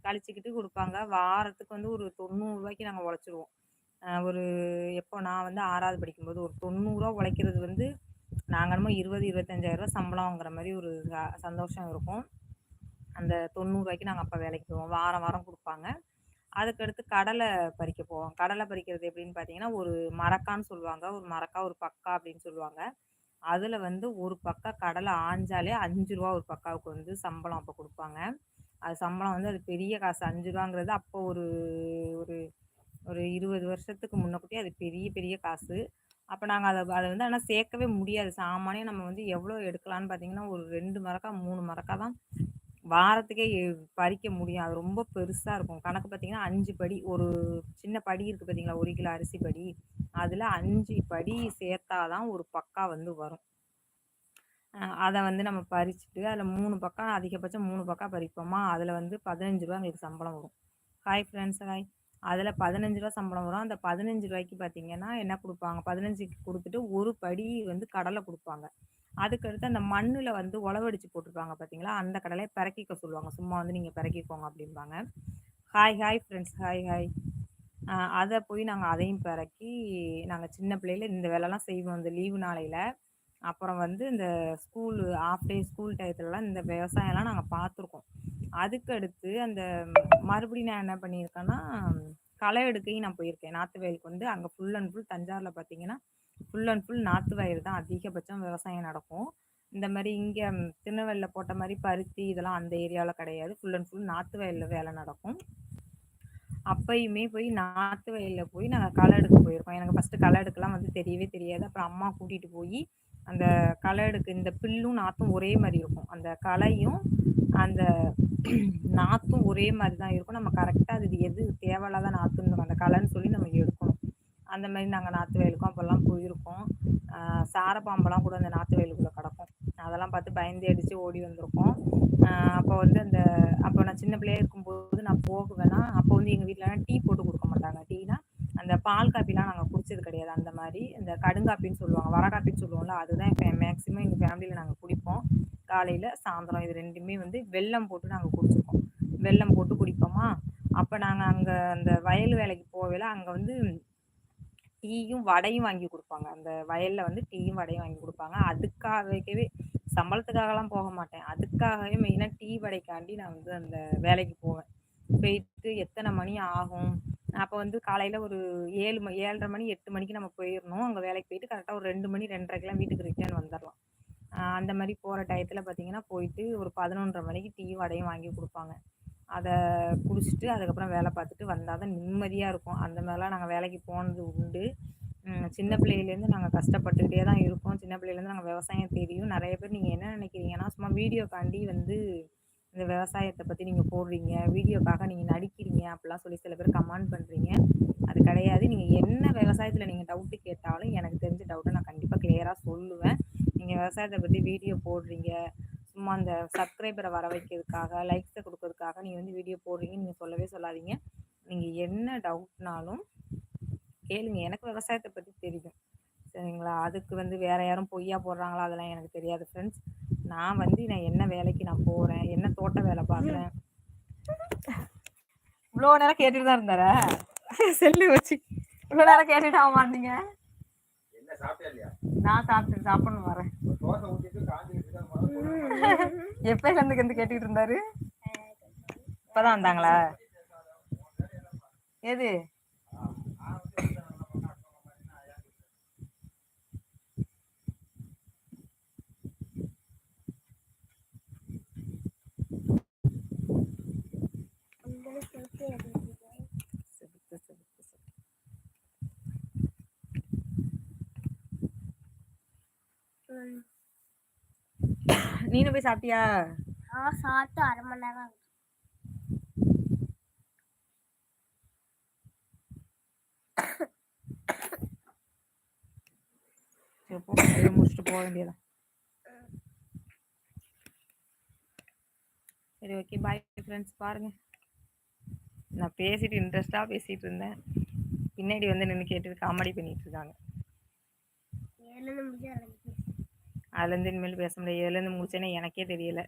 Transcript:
கழிச்சுக்கிட்டு கொடுப்பாங்க. வாரத்துக்கு வந்து ஒரு ரூ. 90 நாங்கள் உழைச்சிருவோம். ஒரு எப்போ நான் வந்து 6வது படிக்கும்போது ஒரு ரூ. 90 உழைக்கிறது வந்து நாங்கள் என்னமோ 20, 25,000 சம்பளம் வாங்குற மாதிரி ஒரு சந்தோஷம் இருக்கும். அந்த ரூ. 90 நாங்கள் அப்போ வேலைக்கு போவோம். வாரம் வாரம் கொடுப்பாங்க. அதுக்கடுத்து கடலை பறிக்க போவோம். கடலை பறிக்கிறது எப்படின்னு பார்த்தீங்கன்னா, ஒரு மரக்கான்னு சொல்லுவாங்க. ஒரு மரக்கா, ஒரு பக்கா அப்படின்னு சொல்லுவாங்க. அதில வந்து ஒரு பக்கா கடலை ஆஞ்சாலே ரூ. 5 ஒரு பக்காவுக்கு வந்து சம்பளம் அப்போ குடுப்பாங்க. அது சம்பளம் வந்து அது பெரிய காசு ரூ. 5ங்கிறது அப்போ ஒரு ஒரு ஒரு 20 வருஷத்துக்கு முன்னக்கூட்டியே அது பெரிய பெரிய காசு. அப்போ நாங்கள் அத வந்து ஆனா சேர்க்கவே முடியாது. சாமானியா நம்ம வந்து எவ்வளோ எடுக்கலான்னு பார்த்தீங்கன்னா, ஒரு 2 மரக்கா, 3 மரக்கா தான் வாரத்துக்கே பறிக்க முடியும். அது ரொம்ப பெருசா இருக்கும். கணக்கு பார்த்தீங்கன்னா, 5 படி. ஒரு சின்ன படி இருக்கு பார்த்தீங்களா? 1 கிலோ அரிசி படி. அதில 5 படி சேர்த்தா தான் ஒரு பக்கா வந்து வரும். அத வந்து நம்ம பறிச்சுட்டு, அதில 3 பக்கா அதிகபட்சம் 3 பக்கா பறிப்போமா, அதில வந்து ரூ. 15 எங்களுக்கு சம்பளம் வரும். Hi friends hi. அதில ரூ. 15 சம்பளம் வரும். அந்த ரூ. 15க்கு பார்த்தீங்கன்னா, என்ன குடுப்பாங்க, 15க்கு குடுத்துட்டு ஒரு படி வந்து கடலை குடுப்பாங்க. அதுக்கடுத்து அந்த மண்ணுல வந்து உழவடிச்சு போட்டுருப்பாங்க பார்த்தீங்களா, அந்த கடலைய பெரக்கிக்க சொல்லுவாங்க. சும்மா வந்து நீங்க பெரக்கிக்கோங்க அப்படிம்பாங்க. Hi hi friends hi hi. அத போய் நாங்க அதையும் பெரக்கி, நாங்க சின்ன பிள்ளையில இந்த வேலைலாம் செய்வோம். இந்த லீவு நாளையில. அப்புறம் வந்து இந்த ஸ்கூலு ஹாஃப் டே ஸ்கூல் டயத்துலலாம் இந்த விவசாயம்லாம் நாங்க பார்த்துருக்கோம். அதுக்கு அடுத்து அந்த மறுபடியும் நான் என்ன பண்ணியிருக்கேன்னா, களை எடுக்கையும் நான் போயிருக்கேன். நாத்து வயலுக்கு வந்து அங்க ஃபுல் அண்ட் ஃபுல் தஞ்சாவூர்ல பார்த்தீங்கன்னா, ஃபுல் அண்ட் ஃபுல் நாத்து வயல் தான் அதிகபட்சம் விவசாயம் நடக்கும். இந்த மாரி இங்க திருநெல்வேலில போட்ட மாரி பருத்தி இதெல்லாம் அந்த ஏரியால கிடையாது. ஃபுல் அண்ட் ஃபுல் நாத்து வயல்ல வேலை நடக்கும். அப்பயுமே போய் நாத்து வயல்ல போய் நாங்க களை எடுக்க போயிருக்கோம். எனக்கு ஃபர்ஸ்ட்டு களை எடுக்கலாம் வந்து தெரியவே தெரியாது. அப்புறம் அம்மா கூட்டிட்டு போயி, அந்த களை எடுக்க இந்த பில்லும் நாத்தும் ஒரே மாரி இருக்கும். அந்த களையும், அந்த நாத்தும் ஒரே மாரி தான் இருக்கும். நம்ம கரெக்ட்டா அது எது தேவையில்லாத நாத்துன்னு அந்த களைன்னு சொல்லி நம்ம எடுக்கணும். அந்த மாரி நாங்க நாத்து வயலுக்கும் அப்போலாம் போயிருக்கோம். சாரப்பாம்பெல்லாம் கூட அந்த நாத்து வயலுக்குள்ள கெடக்கும். அதெல்லாம் பார்த்து பயந்து அடிச்சு ஓடி வந்திருக்கோம். அப்போ வந்து அப்போ நான் சின்ன பிள்ளையா இருக்கும்போது நான் போகுவேன்னா, அப்போ வந்து எங்க வீட்லலாம் டீ போட்டு குடுக்க மாட்டாங்க. டீனா, அந்த பால் காப்பிலாம் நாங்க குடிச்சது கிடையாது. அந்த மாரி இந்த கடுங்காப்பின்னு சொல்லுவாங்க. வர காப்பின்னு சொல்லுவோம்ல, அதுதான் மேக்ஸிமம் எங்க ஃபேமிலில நாங்க குடிப்போம். காலையில, சாயந்தரம் இது 2மே வந்து வெல்லம் போட்டு நாங்க குடிச்சிருக்கோம். வெல்லம் போட்டு குடிப்போமா, அப்ப நாங்க அங்க அந்த வயல் வேலைக்கு போகையில அங்க வந்து டீயும், வடையும் வாங்கி குடுப்பாங்க. அந்த வயல்ல வந்து டீயும், வடையும் வாங்கி குடுப்பாங்க. அதுக்காகவே சம்பளத்துக்காகலாம் போக மாட்டேன். அதுக்காகவே மெயினா டீ, வடைக்காண்டி நான் வந்து அந்த வேலைக்கு போவேன். போயிட்டு எத்தன மணி ஆகும்? அப்ப வந்து காலையில ஒரு 7:30 மணி, 8 மணிக்கு நம்ம போயிரணும். அங்க வேலைக்கு போயிட்டு கரெக்ட்டா ஒரு 2 மணி, 2:30க்கெல்லாம் வீட்டுக்கு ரிட்டர்ன் வந்துரலாம். அந்த மாரி போற டயத்துல பார்த்தீங்கன்னா, போயிட்டு ஒரு 11:30 மணிக்கு டீயும், வடையும் வாங்கி குடுப்பாங்க. அத குடிச்சிட்டு, அதுக்கப்புறம் வேலை பார்த்துட்டு வந்தா தான் நிம்மதியா இருக்கும். அந்த மாரிலாம் நாங்க வேலைக்கு போனது உண்டு. சின்ன பிள்ளையிலேருந்து நாங்க கஷ்டப்பட்டுக்கிட்டே தான் இருக்கோம். சின்ன பிள்ளையிலேருந்து நாங்க விவசாயம் தெரியும். நெறைய பேர் நீங்க என்ன நெனைக்கிறீங்கன்னா, சும்மா வீடியோக்காண்டி வந்து இந்த விவசாயத்த பத்தி நீங்க போடுறீங்க. வீடியோக்காக நீங்க நடிக்கிறீங்க. அப்படிலாம் சொல்லி சில பேர் கமெண்ட் பண்றீங்க. அது கிடையாது. நீங்க என்ன விவசாயத்துல நீங்க டவுட் கேட்டாலும் எனக்கு தெரிஞ்ச டவுட்ட நான் கண்டிப்பா கிளியரா சொல்லுவேன். நீங்க விவசாயத்த பத்தி வீடியோ போடுறீங்க. சும்மா அந்த சப்ஸ்கிரைபர வர வைக்கிறதுக்காக, லைக்ஸ குடுக்கறதுக்காக நீங்க வந்து வீடியோ போடுறீங்கன்னு நீங்க சொல்லவே சொல்லாதீங்க. நீங்க என்ன டவுட்னாலும் கேளுங்க. எனக்கு விவசாயத்த பத்தி தெரியும். சரிங்களா? அதுக்கு வந்து வேற யாரும் பொய்யா போடுறாங்களா? அதெல்லாம் எனக்கு தெரியாது ஃப்ரெண்ட்ஸ். நான் என்ன வேலைக்கு நான் போறேன், என்ன தோட்ட வேலை பார்க்குறேன். இவ்வளோ நேரம் கேட்டுட்டு தான் இருந்தாரா? செல்லு வச்சு இவ்வளோ நேரம் கேட்டுட்டு ஆக மாட்டீங்க. நான் சாப்பிடணும் வரேன். எப்பயில இருந்து கேட்டுக்கிட்டு இருந்தாரு? இப்பதான் வந்தாங்களா? எது? நீனு போய் சாப்பிட்டியா? சாப்பிட்டு 1/2 மணி நேரம் முடிச்சுட்டு போக வேண்டியதான். சரி ஓகே பாய் ஃப்ரெண்ட்ஸ். பாருங்க, நான் பேசிட்டு இன்ட்ரெஸ்டா பேசிட்டு இருந்தேன். பின்னாடி வந்து நின்று கேட்டுட்டு காமெடி பண்ணிட்டு இருக்காங்க. அதுலேருந்து இனிமேல் பேச முடியாது. இதுலேருந்து முடிச்சேன்னா எனக்கே தெரியல.